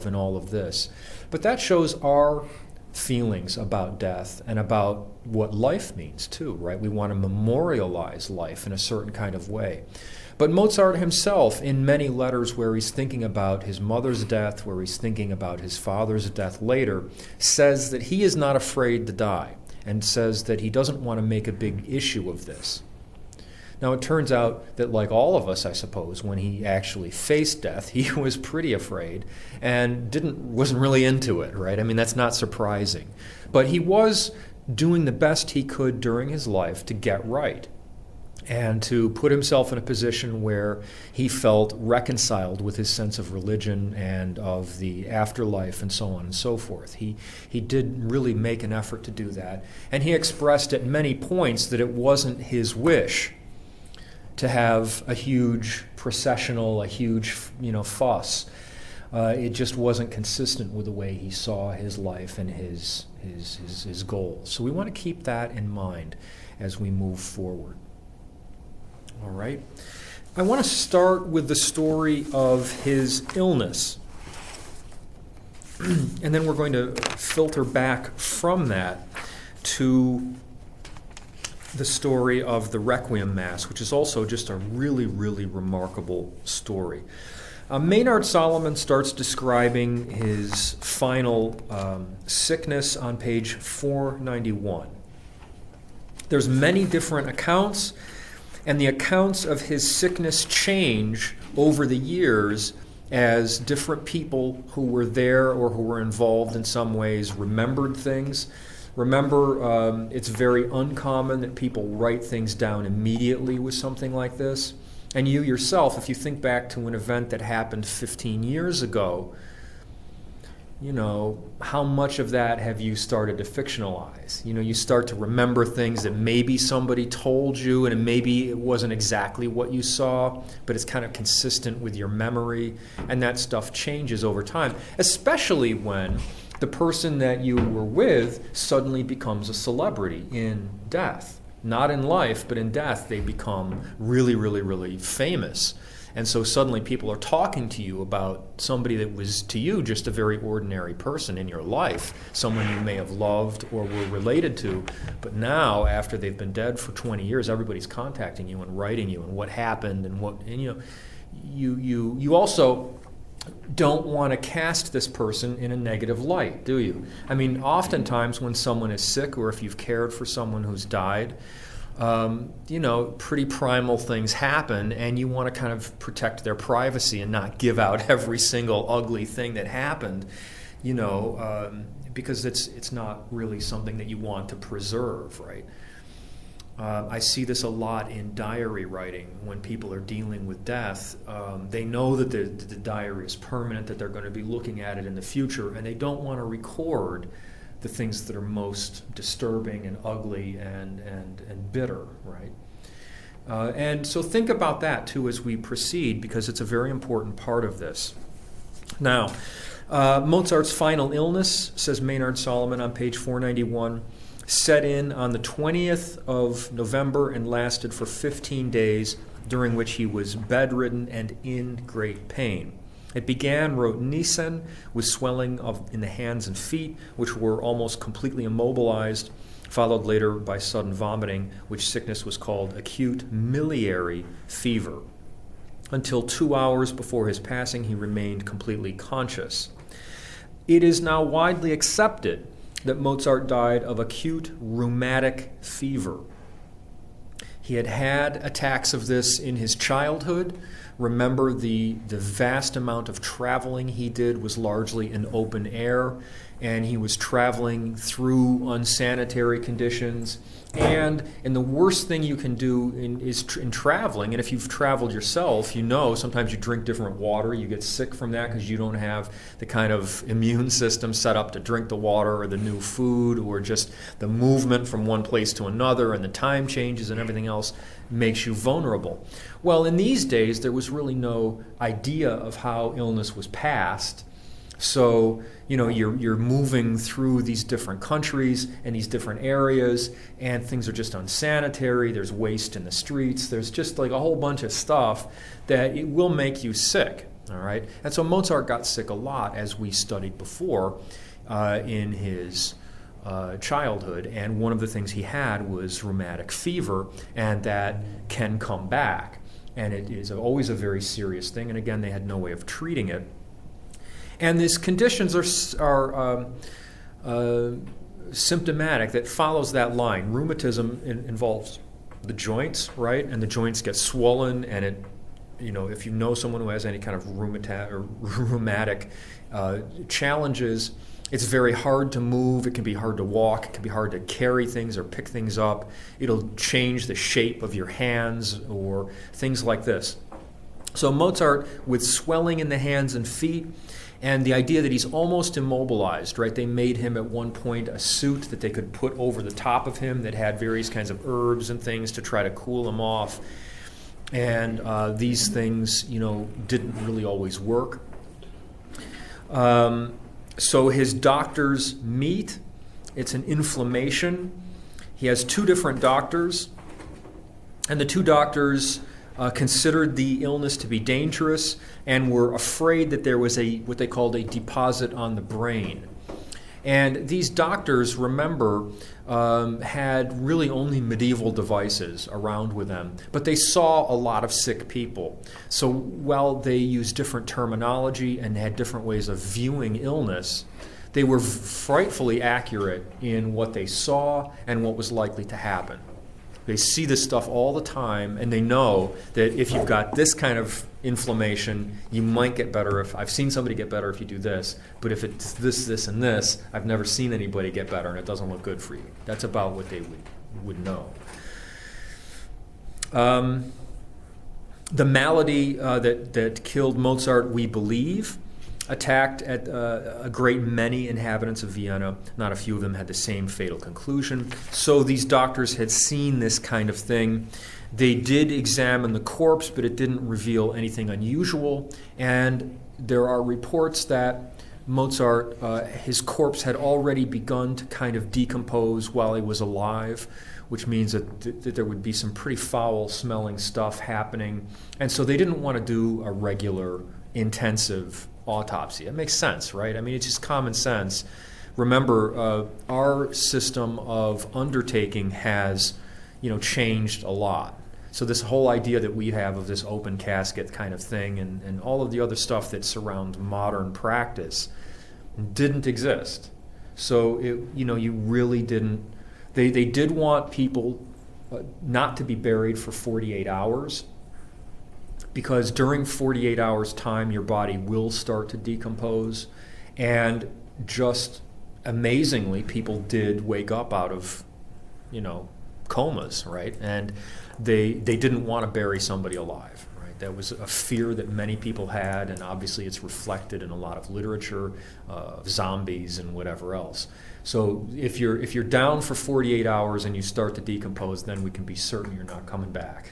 in all of this. But that shows our feelings about death and about what life means too, right? We want to memorialize life in a certain kind of way. But Mozart himself, in many letters where he's thinking about his mother's death, where he's thinking about his father's death later, says that he is not afraid to die, and says that he doesn't want to make a big issue of this. Now, it turns out that, like all of us, I suppose, when he actually faced death, he was pretty afraid and wasn't really into it, right? I mean, that's not surprising. But he was doing the best he could during his life to get right and to put himself in a position where he felt reconciled with his sense of religion and of the afterlife and so on and so forth. He did really make an effort to do that. And he expressed at many points that it wasn't his wish to have a huge processional, a huge, fuss. It just wasn't consistent with the way he saw his life and his goals. So we want to keep that in mind as we move forward. All right. I want to start with the story of his illness. And then we're going to filter back from that to the story of the Requiem Mass, which is also just a really, really remarkable story. Maynard Solomon starts describing his final sickness on page 491. There's many different accounts, and the accounts of his sickness change over the years as different people who were there or who were involved in some ways remembered things. Remember, it's very uncommon that people write things down immediately with something like this. And you yourself, if you think back to an event that happened 15 years ago, how much of that have you started to fictionalize? You start to remember things that maybe somebody told you and maybe it wasn't exactly what you saw, but it's kind of consistent with your memory, and that stuff changes over time, especially when the person that you were with suddenly becomes a celebrity in death. Not in life, but in death, they become really, really, really famous. And so suddenly people are talking to you about somebody that was to you just a very ordinary person in your life, someone you may have loved or were related to. But now, after they've been dead for 20 years, everybody's contacting you and writing you and what happened and you also don't want to cast this person in a negative light, do you? I mean, oftentimes when someone is sick or if you've cared for someone who's died, pretty primal things happen, and you want to kind of protect their privacy and not give out every single ugly thing that happened, because it's not really something that you want to preserve, right? I see this a lot in diary writing when people are dealing with death. They know that the diary is permanent, that they're going to be looking at it in the future, and they don't want to record the things that are most disturbing and ugly and bitter, right? And so think about that too as we proceed, because it's a very important part of this. Now, Mozart's final illness, says Maynard Solomon on page 491, set in on the 20th of November and lasted for 15 days, during which he was bedridden and in great pain. It began, wrote Nissen, with swelling in the hands and feet, which were almost completely immobilized, followed later by sudden vomiting, which sickness was called acute miliary fever. Until 2 hours before his passing, he remained completely conscious. It is now widely accepted that Mozart died of acute rheumatic fever. He had had attacks of this in his childhood. Remember, the vast amount of traveling he did was largely in open air, and he was traveling through unsanitary conditions. And the worst thing you can do in traveling, and if you've traveled yourself, sometimes you drink different water, you get sick from that because you don't have the kind of immune system set up to drink the water or the new food, or just the movement from one place to another and the time changes and everything else makes you vulnerable. Well, in these days, there was really no idea of how illness was passed. So, you're moving through these different countries and these different areas, and things are just unsanitary. There's waste in the streets. There's just like a whole bunch of stuff that it will make you sick. All right, and so Mozart got sick a lot, as we studied before, in his childhood, and one of the things he had was rheumatic fever, and that can come back, and it is always a very serious thing, and again, they had no way of treating it. And these conditions are symptomatic, that follows that line. Rheumatism involves the joints, right? And the joints get swollen, and it, if you know someone who has any kind of rheumatic challenges, it's very hard to move. It can be hard to walk. It can be hard to carry things or pick things up. It'll change the shape of your hands or things like this. So Mozart, with swelling in the hands and feet, and the idea that he's almost immobilized, right? They made him at one point a suit that they could put over the top of him that had various kinds of herbs and things to try to cool him off. And these things, didn't really always work. So his doctors meet. It's an inflammation. He has two different doctors, and the two doctors considered the illness to be dangerous and were afraid that there was what they called a deposit on the brain. And these doctors, remember, had really only medieval devices around with them, but they saw a lot of sick people. So while they used different terminology and had different ways of viewing illness, they were frightfully accurate in what they saw and what was likely to happen. They see this stuff all the time, and they know that if you've got this kind of inflammation, you might get better. I've seen somebody get better if you do this, but if it's this, this, and this, I've never seen anybody get better, and it doesn't look good for you. That's about what they would know. The malady that killed Mozart, we believe, attacked at a great many inhabitants of Vienna. Not a few of them had the same fatal conclusion. So these doctors had seen this kind of thing. They did examine the corpse, but it didn't reveal anything unusual. And there are reports that Mozart, his corpse had already begun to kind of decompose while he was alive, which means that there would be some pretty foul-smelling stuff happening. And so they didn't want to do a regular, intensive autopsy. It makes sense, right? I mean, it's just common sense. Remember, our system of undertaking has, changed a lot. So this whole idea that we have of this open casket kind of thing and all of the other stuff that surrounds modern practice didn't exist. So, you really didn't... They did want people not to be buried for 48 hours, because during 48 hours' time, your body will start to decompose. And just amazingly, people did wake up out of, comas, right? And they didn't want to bury somebody alive, right? That was a fear that many people had, and obviously it's reflected in a lot of literature of zombies and whatever else. So if you're down for 48 hours and you start to decompose, then we can be certain you're not coming back.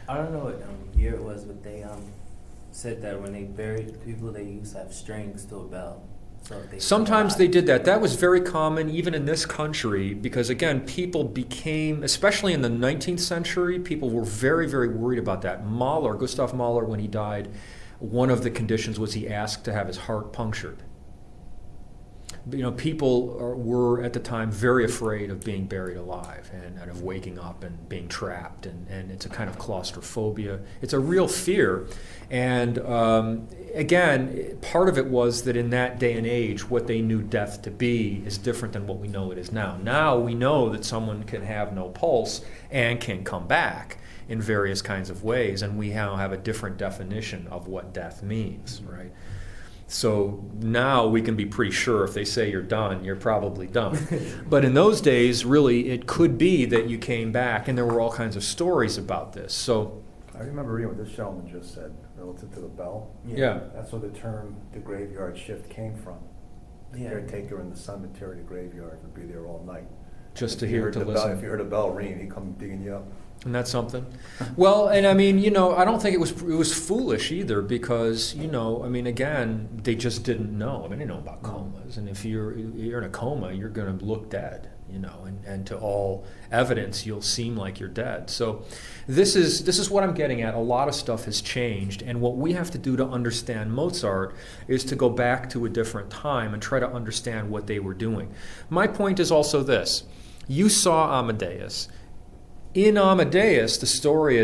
I don't know what year it was, but they said that when they buried people, they used to have strings to a bell. So Sometimes they did that. That was very common even in this country because, again, people became, especially in the 19th century, people were very, very worried about that. Gustav Mahler, when he died, one of the conditions was he asked to have his heart punctured. People were at the time very afraid of being buried alive and of waking up and being trapped, and it's a kind of claustrophobia. It's a real fear, and again, part of it was that in that day and age, what they knew death to be is different than what we know it is now. Now we know that someone can have no pulse and can come back in various kinds of ways, and we now have a different definition of what death means, right? So now we can be pretty sure if they say you're done, you're probably done. But in those days, really, it could be that you came back, and there were all kinds of stories about this. So I remember reading what this gentleman just said relative to the bell. Yeah. That's where the term the graveyard shift came from. The caretaker in the cemetery, the graveyard, would be there all night. Just to hear, to listen. If you heard a bell ring, he'd come digging you up. And that's something. Well, and I mean, I don't think it was foolish either because, again, they just didn't know. I mean, they know about comas, and if you're in a coma, you're going to look dead. and to all evidence, you'll seem like you're dead. So this is what I'm getting at. A lot of stuff has changed, and what we have to do to understand Mozart is to go back to a different time and try to understand what they were doing. My point is also this. You saw Amadeus. In Amadeus, the story is